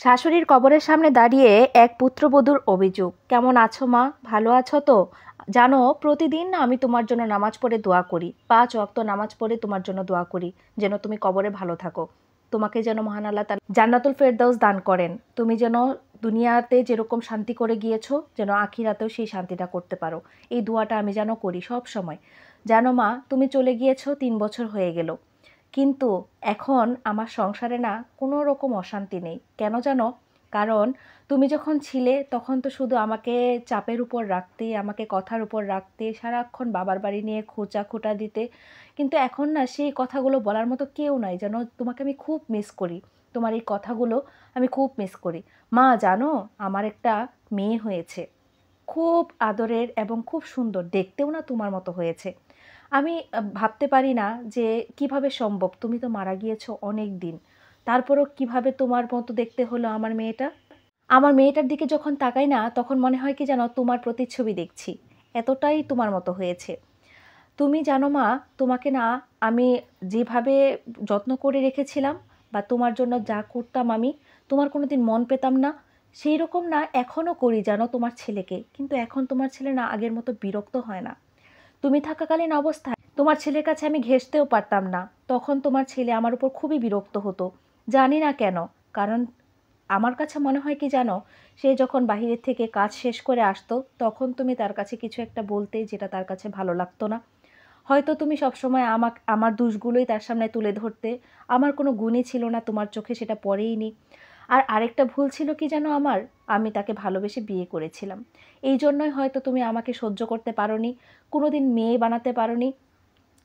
শাশুড়ির কবরের সামনে দাঁড়িয়ে এক পুত্রবধূর অভিযোগ। কেমন আছো মা? ভালো আছো তো? জানো, প্রতিদিন না আমি তোমার জন্য নামাজ পড়ে দোয়া করি। 5 ওয়াক্ত নামাজ পড়ে তোমার জন্য দোয়া করি যেন তুমি কবরে ভালো থাকো। তোমাকে যেন মহান আল্লাহ তাআলা জান্নাতুল ফেরদাউস দান করেন। তুমি যেন দুনিয়াতে যেরকম শান্তি করে গিয়েছো যেন আখিরাতেও সেই শান্তিটা করতে পারো। এই দোয়াটা আমি যেন করি সব সময়। জানো মা, তুমি চলে গিয়েছো 3 বছর হয়ে গেল। কিন্তু এখন আমার সংসারে না কোনো রকম অশান্তি নেই। কেন জানো? কারণ তুমি যখন ছিলে তখন তো শুধু আমাকে চাপের উপর রাখতে, আমাকে কথার উপর রাখতে, সারাক্ষণ বাবার বাড়ি নিয়ে খোঁচা দিতে। কিন্তু এখন না সেই কথাগুলো বলার মতো কেউ নাই। যেন তোমাকে আমি খুব মিস করি। তোমার এই কথাগুলো আমি খুব মিস করি। মা জানো, আমার একটা মেয়ে হয়েছে। খুব আদরের এবং খুব সুন্দর, দেখতেও না তোমার মতো হয়েছে। আমি ভাবতে পারি না যে কিভাবে সম্ভব। তুমি তো মারা গিয়েছো অনেক দিন। তারপরও কিভাবে তোমার মতো দেখতে হলো আমার মেয়েটা? আমার মেয়েটার দিকে যখন তাকাই না তখন মনে হয় কি জানো, তোমার প্রতিচ্ছবি দেখছি। এতটাই তোমার মতো হয়েছে। তুমি জানো মা, তোমাকে না আমি যেভাবে যত্ন করে রেখেছিলাম বা তোমার জন্য যা করতাম আমি, তোমার কোনোদিন মন পেতাম না। সেই রকম না এখনও করি জানো তোমার ছেলেকে। কিন্তু এখন তোমার ছেলে না আগের মতো বিরক্ত হয় না। তুমি থাকাকালীন অবস্থায় তোমার ছেলের কাছে আমি ঘেঁষতেও পারতাম না। তখন তোমার ছেলে আমার উপর খুবই বিরক্ত হতো। জানি না কেন। কারণ আমার কাছে মনে হয় কি জানো, সে যখন বাহিরের থেকে কাজ শেষ করে আসতো তখন তুমি তার কাছে কিছু একটা বলতে যেটা তার কাছে ভালো লাগতো না। হয়তো তুমি সবসময় আমার দোষগুলোই তার সামনে তুলে ধরতে। আমার কোনো গুণই ছিল না তোমার চোখে, সেটা পড়েইনি। আর আরেকটা ভুল ছিল কি জানো আমার, আমি তাকে ভালোবেসে বিয়ে করেছিলাম। এই জন্যই হয়তো তুমি আমাকে সহ্য করতে পারোনি, কোনোদিন মেয়ে বানাতে পারোনি।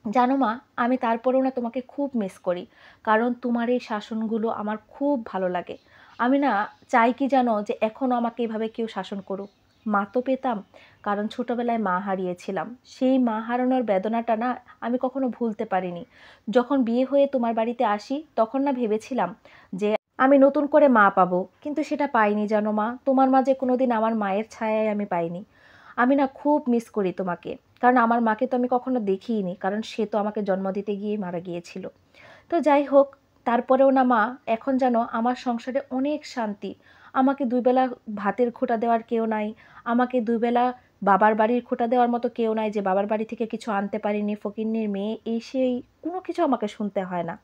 জানো মা, আমি তারপরেও না তোমাকে খুব মিস করি। কারণ তোমার এই শাসনগুলো আমার খুব ভালো লাগে। আমি না চাই কি জানো, যে এখনও আমাকে এভাবে কেউ শাসন করুক। মা তো পেতাম, কারণ ছোটোবেলায় মা হারিয়েছিলাম। সেই মা হারানোর বেদনাটা না আমি কখনো ভুলতে পারিনি। যখন বিয়ে হয়ে তোমার বাড়িতে আসি তখন না ভেবেছিলাম যে আমি নতুন করে মা পাবো, কিন্তু সেটা পাইনি জানো মা। তোমার মাঝে কোনোদিন আমার মায়ের ছায়াই আমি পাইনি। আমি না খুব মিস করি তোমাকে। কারণ আমার মাকে তো আমি কখনো দেখিইনি, কারণ সে তো আমাকে জন্ম দিতে গিয়েই মারা গিয়েছিল। তো যাই হোক, তারপরেও না মা, এখন জানো আমার সংসারে অনেক শান্তি। আমাকে 2 বেলা ভাতের খোঁটা দেওয়ার কেউ নাই। আমাকে 2 বেলা বাবার বাড়ির খোঁটা দেওয়ার মতো কেউ নাই যে বাবার বাড়ি থেকে কিছু আনতে পারিনি, ফকিন্নির মেয়ে, এই সেই কোনো কিছু আমাকে শুনতে হয় না।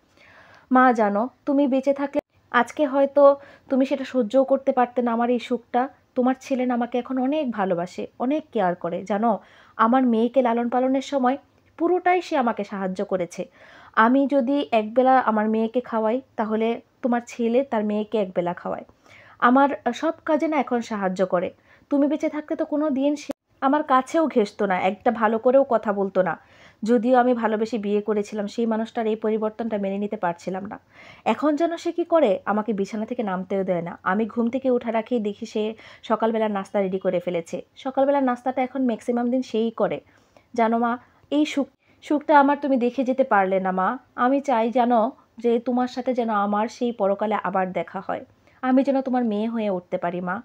মা জানো, তুমি বেঁচে থাকলে আজকে হয়তো তুমি সেটা সহ্যও করতে পারতে না আমার এই সুখটা। তোমার ছেলে না আমাকে এখন অনেক ভালোবাসে, অনেক কেয়ার করে জানো। আমার মেয়েকে লালন পালনের সময় পুরোটাই সে আমাকে সাহায্য করেছে। আমি যদি একবেলা আমার মেয়েকে খাওয়াই তাহলে তোমার ছেলে তার মেয়েকে একবেলা খাওয়ায়। আমার সব কাজে না এখন সাহায্য করে। তুমি বেঁচে থাকতে তো কোনো দিন সে আমার কাছেও ঘেঁষতো না, একটা ভালো করেও কথা বলতো না। যদিও আমি ভালোবেসে বিয়ে করেছিলাম, সেই মানুষটার এই পরিবর্তনটা মেনে নিতে পারছিলাম না। এখন যেন সে কী করে, আমাকে বিছানা থেকে নামতেও দেয় না। আমি ঘুম থেকে ওঠা রাখেই দেখি সে সকালবেলার নাস্তা রেডি করে ফেলেছে। সকালবেলার নাস্তাটা এখন ম্যাক্সিমাম দিন সেই করে। জানো মা, এই সুখটা আমার তুমি দেখে যেতে পারলে না মা। আমি চাই জানো, যে তোমার সাথে যেন আমার সেই পরকালে আবার দেখা হয়। আমি যেন তোমার মেয়ে হয়ে উঠতে পারি মা।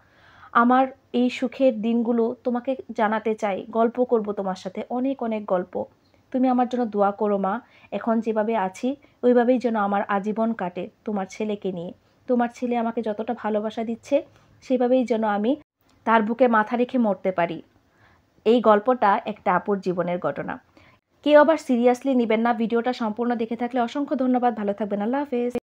আমার এই সুখের দিনগুলো তোমাকে জানাতে চাই, গল্প করব তোমার সাথে, অনেক অনেক গল্প। তুমি আমার জন্য দোয়া করো মা। এখন যেভাবে আছি ওইভাবেই যেন আমার আজীবন কাটে তোমার ছেলেকে নিয়ে। তোমার ছেলে আমাকে যতটা ভালোবাসা দিচ্ছে সেভাবেই যেন আমি তার বুকে মাথা রেখে মরতে পারি। এই গল্পটা একটা আপুর জীবনের ঘটনা। কেউ আবার সিরিয়াসলি নেবেন না। ভিডিওটা সম্পূর্ণ দেখে থাকলে অসংখ্য ধন্যবাদ। ভালো থাকবেন। আল্লাহ হাফেজ।